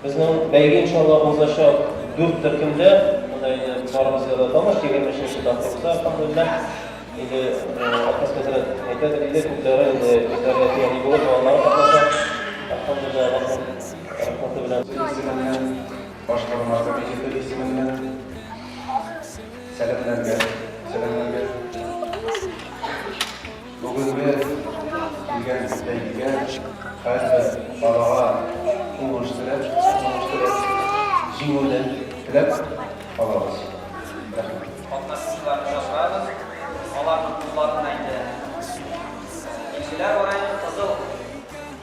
Bizning belge inşallah o'zlasha 4 turkumda barimizga tanış 25-chi taqdirda alhamdulillah endi atasizlar aytadi deydi ko'plari endi idoriyati yani bo'lib onlar qatnashadi alhamdulillah rahmat bilan boshqarmasi ismidan salamlarga bugungi kelgan qaysi baloga uğraştılar, jinguldan tilab qolamiz. Qatnashchilarni chaqiramiz. Ularning qo'llarini aytdi. Kishilar orayni qizil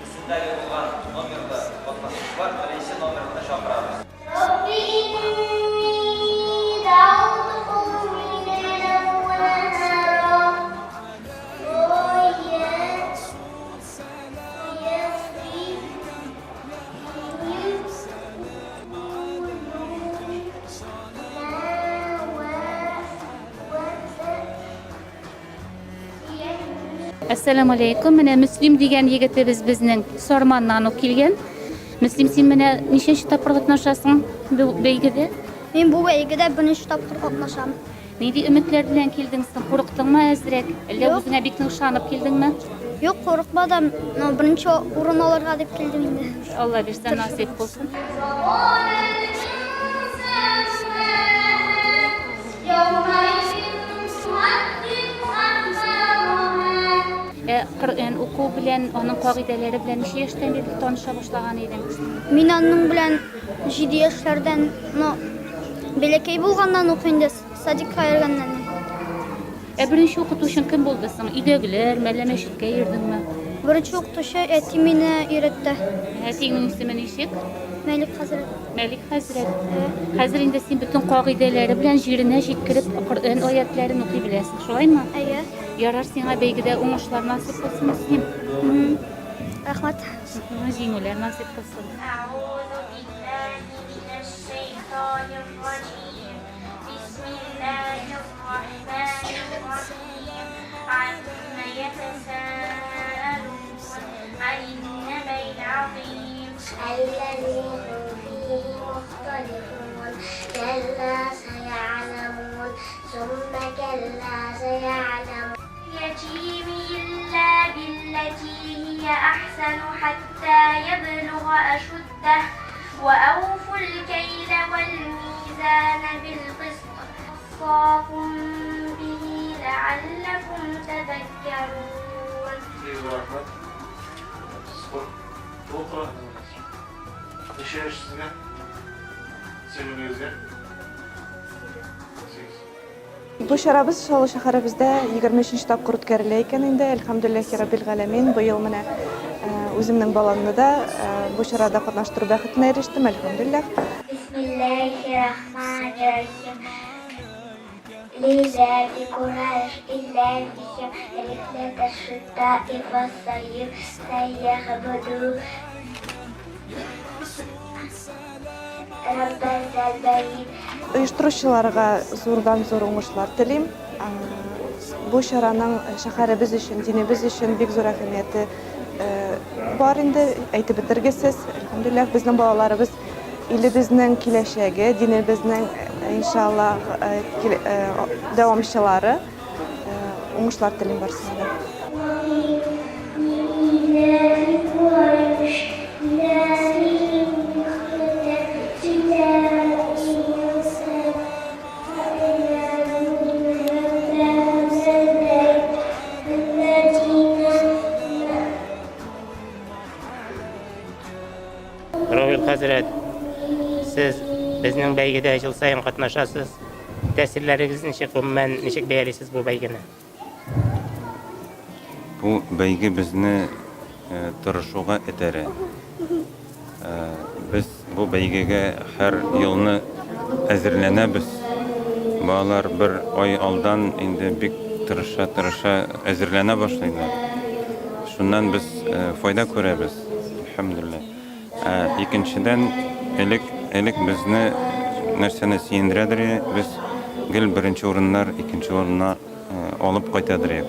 ustundagi bo'lgan nomerda qatnashchilar birinchi nomerda chaqiramiz. Assalamu alaykum. Mana Müslim degan yigitimiz bizning Sormandan kelgan. Müslim, sen mana nechanchi topqir qatnashasan bu beygida? Men bu beygida birinchi topqir qatnashaman. Nega umidlar bilan keldingiz? Qo'rqdingmi azrak? Illa o'zingga bekning ishonib keldingmi? Yo'q, qo'rqmadim. Birinchi o'rin olarga deb keldim endi. Alloh bersa nasib bo'lsin. Qur'on o'quv bilan, onun qoidalari bilan necha yoshdan beri tanisha boshlagan edingiz? Men onun bilan 7 yoshlardan, belakay bo'lgandan o'qiydi, sadik qayergandan. Birinchi o'qituvching kim bo'ldi sen? Uydagilar, malla masjidga yurdingmi? Birinchi o'qituvchi meni o'rgatdi. Sening isming nechik? Malik Hazrat. Malik Hazrat. Hozir endi sen butun qoidalari bilan yerine yetkirib Qur'on oyatlarini o'qiy bilasan, shundaymi? Ayya. Yarar senga beygida o'ngishlar nasib bo'lsin Muslim. Rahmat. Jingullar nasib bo'lsin. A'udhu billahi minash shaytonir rojim. Bismillahir rohmanir rohim. Amma yatasaalun 'anil nabail 'azim. Alladhi hum fihi mukhtalifun. Kalla saya'lamun. Thumma kalla saya'lamun. يتيم إلا بالتي هي أحسن حتى يبلغ أشده وأوفوا الكيل والميزان بالقسط وصاكم به لعلكم تذكرون. Bu şarabız Şolu şaharımızda 23. topqir o'tkazilgan ekan endi alhamdulillahi robbil alamin. Bu yil mana o'zimning balamni da bu sharada qatnashtirib baxtga erishdim alhamdulillah. Bismillahirrahmanirrahim. Liza bi Quraysh illa bihim rihlat ash-shita'i was-sayf sayyakhbudu Uyushtiruvchilarga zo'rdan zo'r o'ngishlar tilayman. Bu sharaning shaharimiz uchun, dinimiz uchun bek zo'r ahamiyati bor endi aytib bitirgisiz. Alhamdulillah bizning bolalarimiz elimizning kelajagi, dinimizning inshaalloh davomchilari o'ngishlar tilayman barchaga. Hazret, siz bizning beygida yil sayin qatnashasiz. Ta'sirlaringiz nechik bayalisiz bu beygini? Bu beygi bizni tirishuvga itaradi. Biz bu бәйгегә һәр елны әзерләнәбез. Балалар bir ай алдан инде бик тырыша әзерләнә башлыйлар. Шуннан biz файда күрәбез. Әлхәмдүлилләх. Икенчедән элек безне нәрсәне сөендерәдер, без гел беренче урыннар, икенче урыннар алып кайтадыр.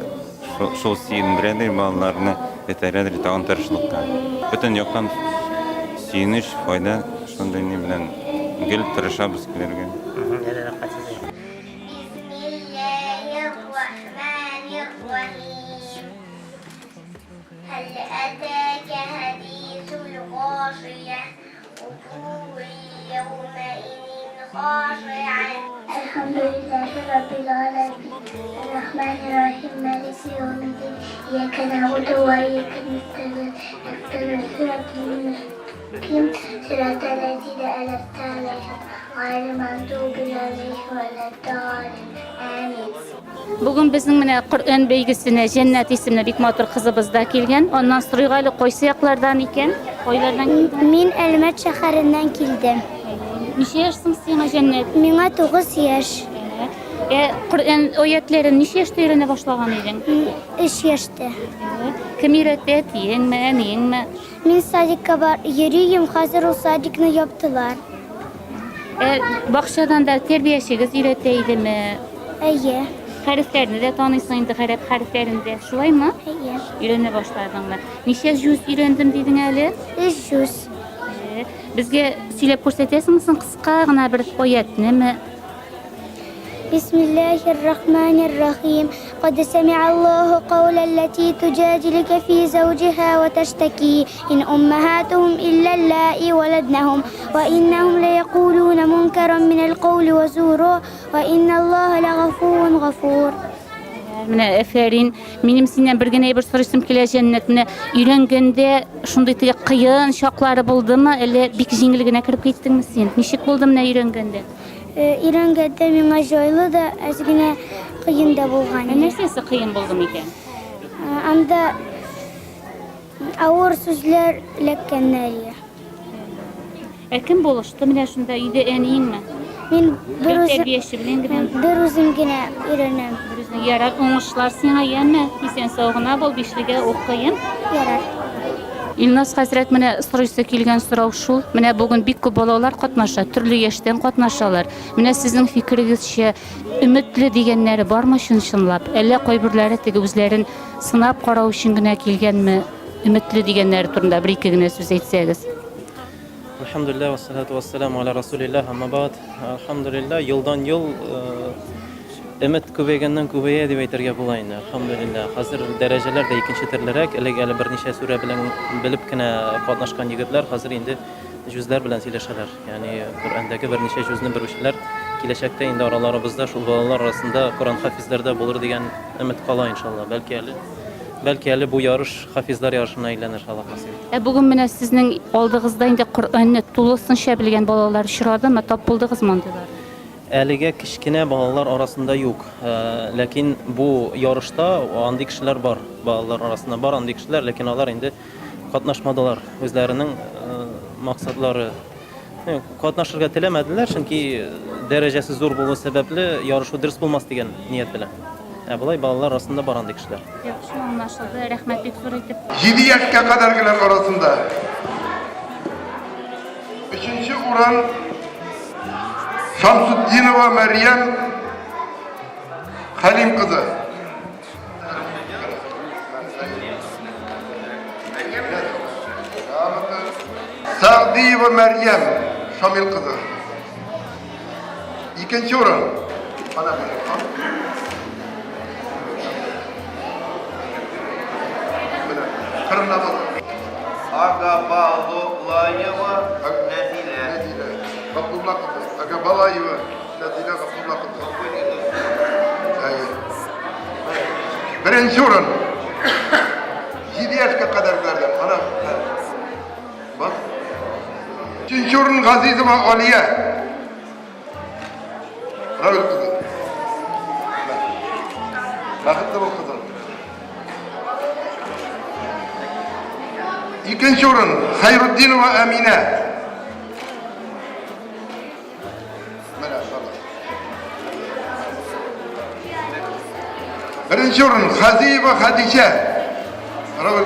Шул сөендерәдер балаларны, этәрәдер тагын тырышлыкка. Бөтен яктан сөенеш, файда шундый ни белән гел тырышабыз килергә. هل أتاك حديث الغاشية وجوه يومئذ خاشعة الحمد لله رب العالمين الرحمن الرحيم مالك يوم الدين إياك نعبد وإياك نستعين اهدنا الصراط المستقيم صراط الذين أنعمت عليهم غير المغضوب عليهم ولا الضالين آمين. Bugün bizning менә Qur'on бәйгесенә Җәннәт исемле бик матур кызыбыз да килгән. Аннан сорыйга әле кайсы яклардан икән? Кайлардан килгән? Мин Әлмәт шәһәреннән килдем. Ничә яшьсең сиңа Җәннәт? Миңа 9 яшь. Qur'on аятларын ничә яшьтә өйрәнә башлаган идең? 3 яшьтә. Кем өйрәтә? Тиеңме, әниеңме? Мин садикка бар йөрим, хәзер ул садикны яптылар. Бакчадан да тәрбиячегез өйрәтә идеме? Әйе. Хәрефләрне дә таныйсың инде, гарәп хәрефләрен шулаймы? Әйе. Өйрәнә башладыңмы? Ничә җүз өйрәндем дидең әле? 300. Безгә сөйләп күрсәтәсеңме кыска гына бер аятны? بسم الله الرحمن الرحيم قد سمع الله قول التي تجادلك في زوجها وتشتكي إن أمهاتهم إلا اللائي ولدنهم وإنهم ليقولون منكرا من القول وزورا وإن الله لغفور غفور. Менә әфәрин, минем синнән бер генә бер сорыйсым килә Җәннәт. Менә өйрәнгәндә шундый кыен чаклары булдымы, әллә бик җиңел генә кирип киттеңме син? Ничек булды менә өйрәнгәндә? Өйрәнгәндә миңа җайлы да, аз генә кыен да булган. Нәрсәсе кыен булды микән? Анда авыр сүзләр эләккәннәр. Кем булышты менә шунда өйдә әниеңме? Мин бер тәрбияче белән генә үзем генә өйрәнәм. Безнең ярар уңышлар сиңа яме? Исән сау-гына бул, бишлегә укыйм. Ярар. Илназ хәзрәт менә сорыйсы килгән сорау шул. Менә бүген бик күп балалар катнаша, төрле яшьтән катнашалар. Менә сезнең фикерегезчә өметле дигәннәре бармы чынлап? Әллә кайберләре теге үзләрен сынап карау өчен генә килгәнме? Өметле дигәннәре турында бер ике генә сүз әйтсәгез. Alhamdulillah ve salatu ve selamu ala Rasulillah amma ba'd. Alhamdulillah yıldan yıl ümit kübeygenden kübeye diye aytırga bula indi. Alhamdulillah. Hazır dereceler de ikinci terlerek ele bir neçe sure bilen bilip kine katnaşkan yigitler hazır indi cüzler bilen sileşeler. Yani Kur'an'daki bir neçe cüzünü bir uşlar kileşekte indi aralarımızda şu balalar arasında Kur'an hafizlerde bulur diyen ümit kala inşallah. Belki әле bu yarış hafizler yarışına aylanır Allah nasip. Bugün менә сезнең алдыгызда инде Qur'anны тулысынча белгән балалар очрадымы, тап булдыгыз мондайлар? Әлегә кичкенә балалар арасында юк. Ләкин бу ярышта андый кешеләр бар. Балалар арасында бар андый кешеләр, ләкин алар инде катнашмадылар. Үзләренең максатлары катнашырга теләмәделәр, чөнки дәрәҗәсе зур булу сәбәпле ярышу дөрес булмас дигән ният белән. Bulay balalar arasında бар андый кешеләр. Яхшы аңлашылды. Рәхмәт бик зур итеп. 7 yaşka kadarkiler arasında 3. Uran Şamsuddinova Meryem Halim kızı. Sa'diyeva Meryem Şamil kızı. 2. Uran Agabalayeva Nadile. Abdullah kızı. Agabalayeva Nadile Abdullah kızı. Birinci Uran 7 yaşka kadarkilerden. Ana. Bak. 3. Uran Gazizova Aliye. Ravil kızı. Bakıtlı bu kızın. 2. Uran Hayruddinova Amine. Birinci orun Hazibe Hadice. Ravil.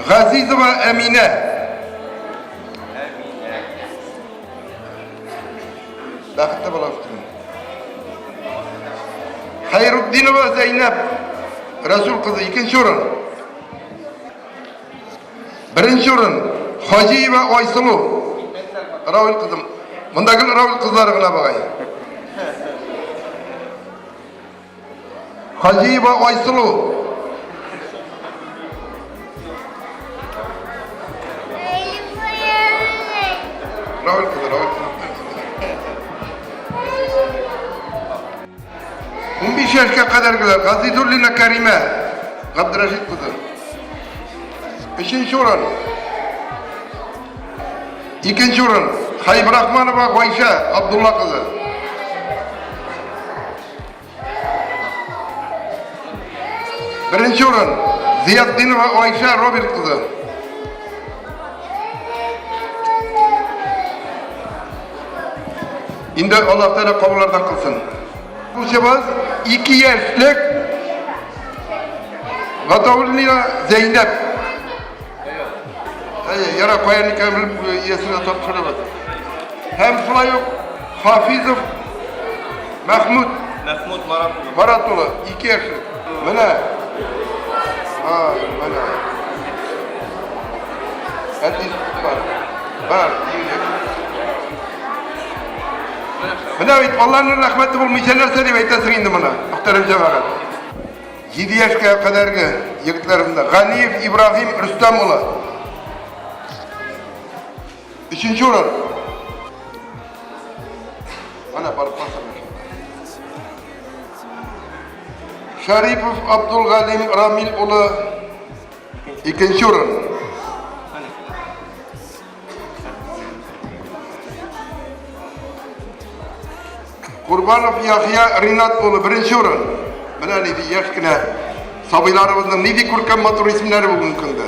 Gazizova Emine. Bakıtta balaftık. Hayruddinova Zeynep. Resul kızı ikinci orun. Birinci orun Hacıyeva Aysulu. Ravil kızım. Bundaki Ravil kızlarına bakayım. Hacıyeva Aysulu. Ravil kızı, Ravil kızı. 15 yaşa kadar gider. Gazidullina Kerime. Abdurreşit kızı. Üçüncü oran. İkinci oran. Haybirahmanova Ayşe. Abdullah kızı. Birinci oran. Ziyaddinova Ayşe Robert kızı. Şimdi Allah Teala kabullerden kılsın. Bu sefer 2 yaşlık Gatavulina Zeynep. Yara koyanı kamil yesine tutuşturamadı. Hem Sulayuk Hafizov Mahmud Maratulu 2 yaşlık. Bana. Bana. Hadis var. Var. Bana ait Allah'ın rahmeti bulmayacaklar seni aytasın indi bana. Muhterem cemaat. 7 yaşa kadarki yigitlerimde Ganiyev İbrahim Rüstemoğlu. 3. oran. Ana barıp basın. Şaripov Abdülgalim Ramil oğlu 2. oran. Kurbanov Yahya Rinat oğlu 1. oran. Bana ne diye yaşkına sabilarımızın ne diye kurkan matur isimleri bugün kıldı.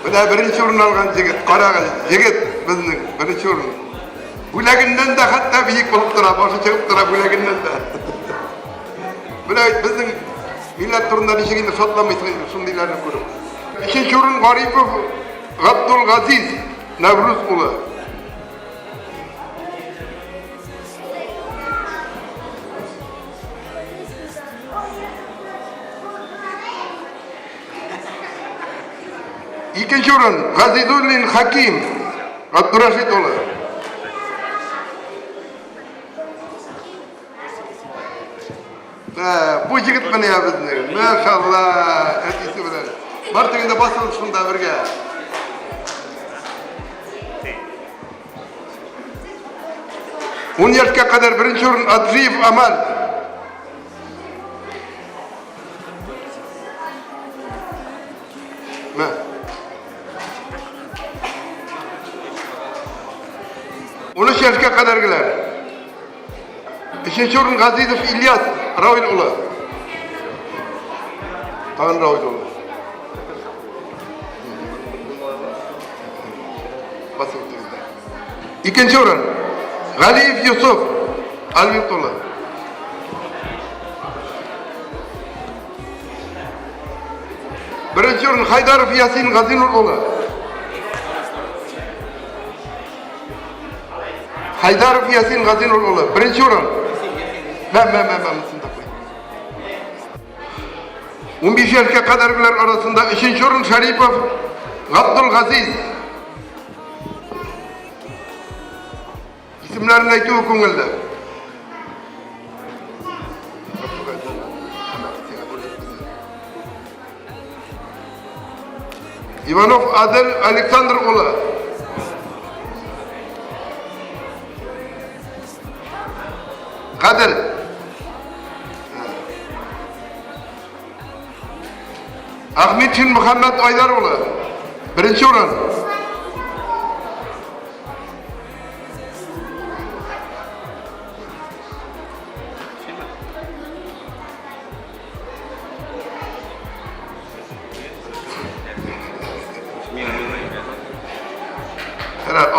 Bana 1. oran algan jigit, qarağı jigit bizning 1. oran. Bulaginden de hatta büyük bulup tura, başı çıkıp tura bulaginden de. Bulag bizning millet turundan işini sotlamayız şundilerini kurup. 2. oran Garipov Abdülgaziz Nevruz oğlu. İkinci oran Gazidullin Hakim Abdurreşit oğlu. Bu jigit bana ya bizni. Maşallah. Etisi bilen. Martıgında basılıp şunda birge. On yaşa kadar 1. oran Adriyev Amal. Ne? 13 yaşa kadar gelir. 3. oran Gazidov İlyas Ravil oğlu. Tağın Ravil oğlu. Basın tüzde. 2. oran Galiyev Yusuf Alvirt oğlu. 1. oran Haydarov Yasin Gazinur oğlu. Haydarov Yasin Gazinur oğlu. 1. oran. Ben. 15 yaşa kadarkiler arasında 3. oran Şaripov Abdülgaziz. İsimlerini aytığı ko'ngilda. Ivanov Adel Aleksandr oğlu. Kadir. Ahmetçin Muhammed Aydar oğlu. 1. oran.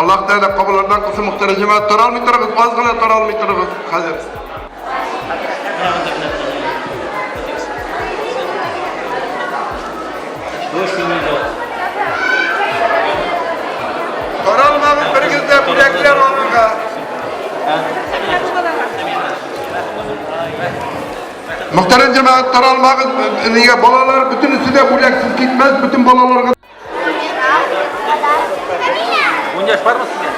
Allah Teala kabullardan kılsın muhterem cemaat. Taralmay turibuz, ozgina taralmay turibuz hazır. Taralmag'in birgizda bulaklar oldinga. Muhterem cemaat, taralmag'in nega bolalar bütün üstüde bulaksiz ketmez, bütün bolalarga 10 yaş var mı sizde?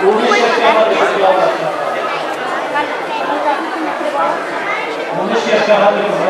10 yaş var. 13 yaşa hadi.